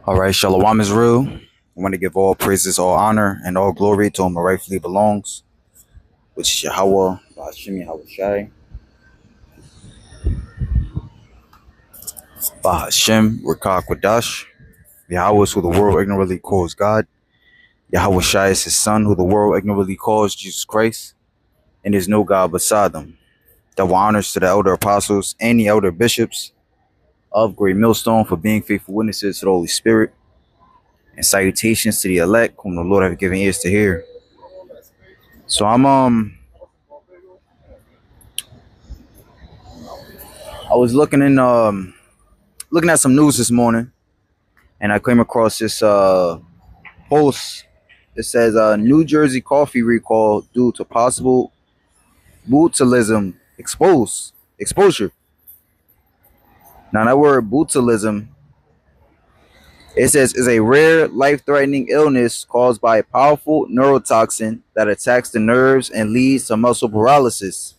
All right, Shalom is real. I want to give all praises, all honor, and all glory to whom it rightfully belongs, which is Yahweh, Bahashim Yahweh Shai, Bahashim, Rakah Kwadash. Yahweh is who the world ignorantly calls God. Yahweh Shai is his son, who the world ignorantly calls Jesus Christ, and there's no God beside them. Double honors to the elder apostles and the elder bishops of Great Millstone for being faithful witnesses to the Holy Spirit, and salutations to the elect, whom the Lord have given ears to hear. So I was looking at some news this morning, and I came across this post. It says New Jersey coffee recall due to possible botulism exposure. Now that word botulism, it says, is a rare life-threatening illness caused by a powerful neurotoxin that attacks the nerves and leads to muscle paralysis.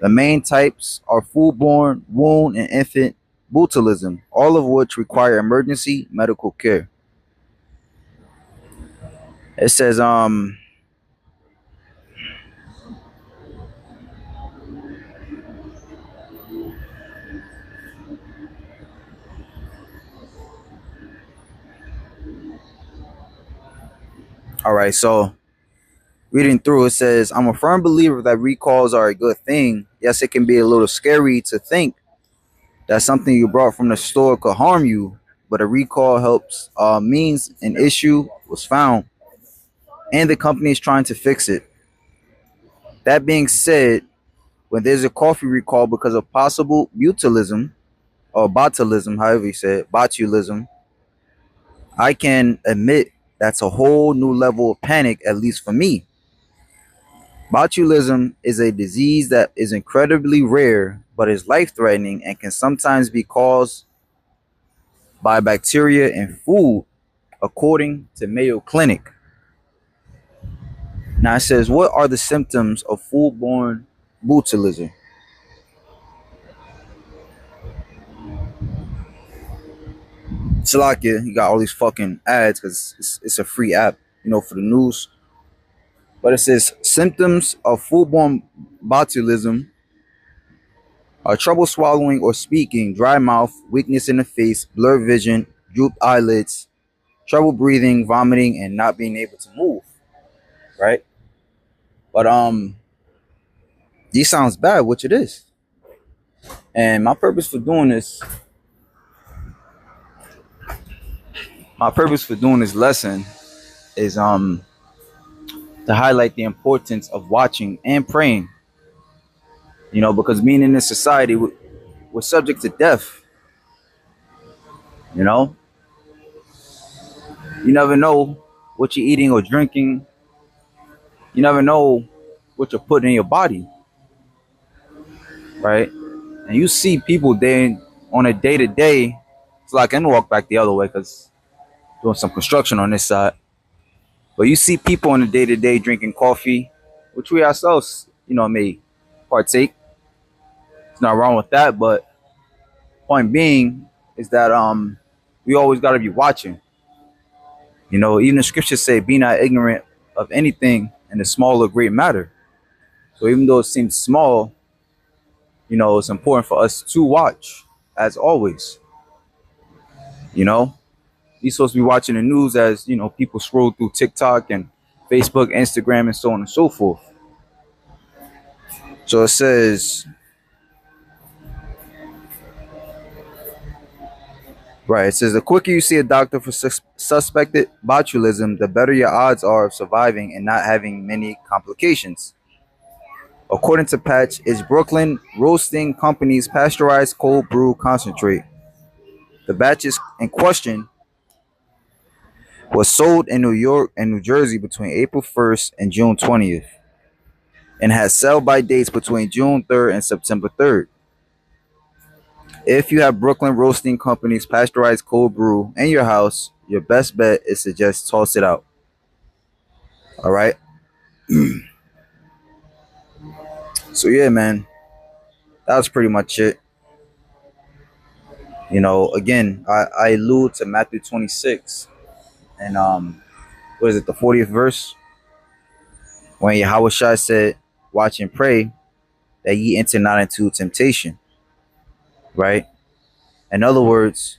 The main types are foodborne, wound, and infant botulism, all of which require emergency medical care. It says all right, so reading through, it says, I'm a firm believer that recalls are a good thing. Yes, it can be a little scary to think that something you brought from the store could harm you, but a recall helps means an issue was found and the company is trying to fix it. That being said, when there's a coffee recall because of possible botulism or botulism, however you say it, botulism, I can admit that's a whole new level of panic, at least for me. Botulism is a disease that is incredibly rare but is life-threatening and can sometimes be caused by bacteria in food, according to Mayo Clinic. Now it says, what are the symptoms of foodborne botulism? Salakia, you got all these fucking ads because it's a free app, for the news. But it says symptoms of foodborne botulism are trouble swallowing or speaking, dry mouth, weakness in the face, blurred vision, drooped eyelids, trouble breathing, vomiting, and not being able to move. Right? But these sounds bad, which it is. And my purpose for doing this lesson is to highlight the importance of watching and praying. Because being in this society, we're subject to death. You never know what you're eating or drinking. You never know what you're putting in your body, right? And you see people there on a day-to-day. So I can walk back the other way because doing some construction on this side. But you see people on a day-to-day drinking coffee, which we ourselves, may partake. It's not wrong with that, but point being is that we always got to be watching. Even the scriptures say, be not ignorant of anything in the small or great matter. So even though it seems small, it's important for us to watch, as always. You're supposed to be watching the news as, people scroll through TikTok and Facebook, Instagram, and so on and so forth. So it says, right, it says, the quicker you see a doctor for suspected botulism, the better your odds are of surviving and not having many complications. According to Patch, it's Brooklyn Roasting Company's pasteurized cold brew concentrate. The batches in question was sold in New York and New Jersey between April 1st and June 20th and has sell-by dates between June 3rd and September 3rd. If you have Brooklyn Roasting Company's pasteurized cold brew in your house, your best bet is to just toss it out. All right? So yeah, man, that was pretty much it. Again, I allude to Matthew 26 and what is it, the 40th verse, when Yahweh Shai said, "Watch and pray that ye enter not into temptation." Right. In other words,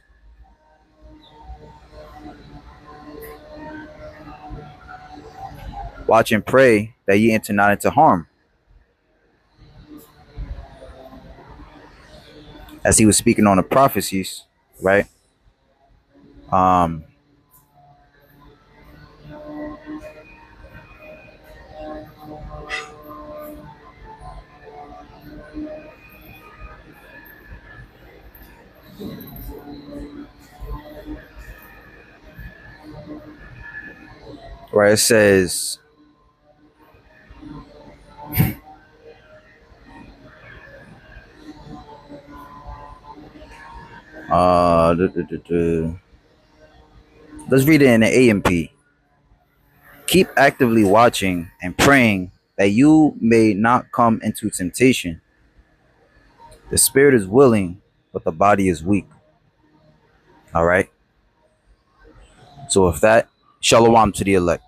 watch and pray that ye enter not into harm, as he was speaking on the prophecies, right? Um, where it says, let's read it in the AMP. Keep actively watching and praying that you may not come into temptation. The spirit is willing, but the body is weak. All right. So with that, shalom to the elect.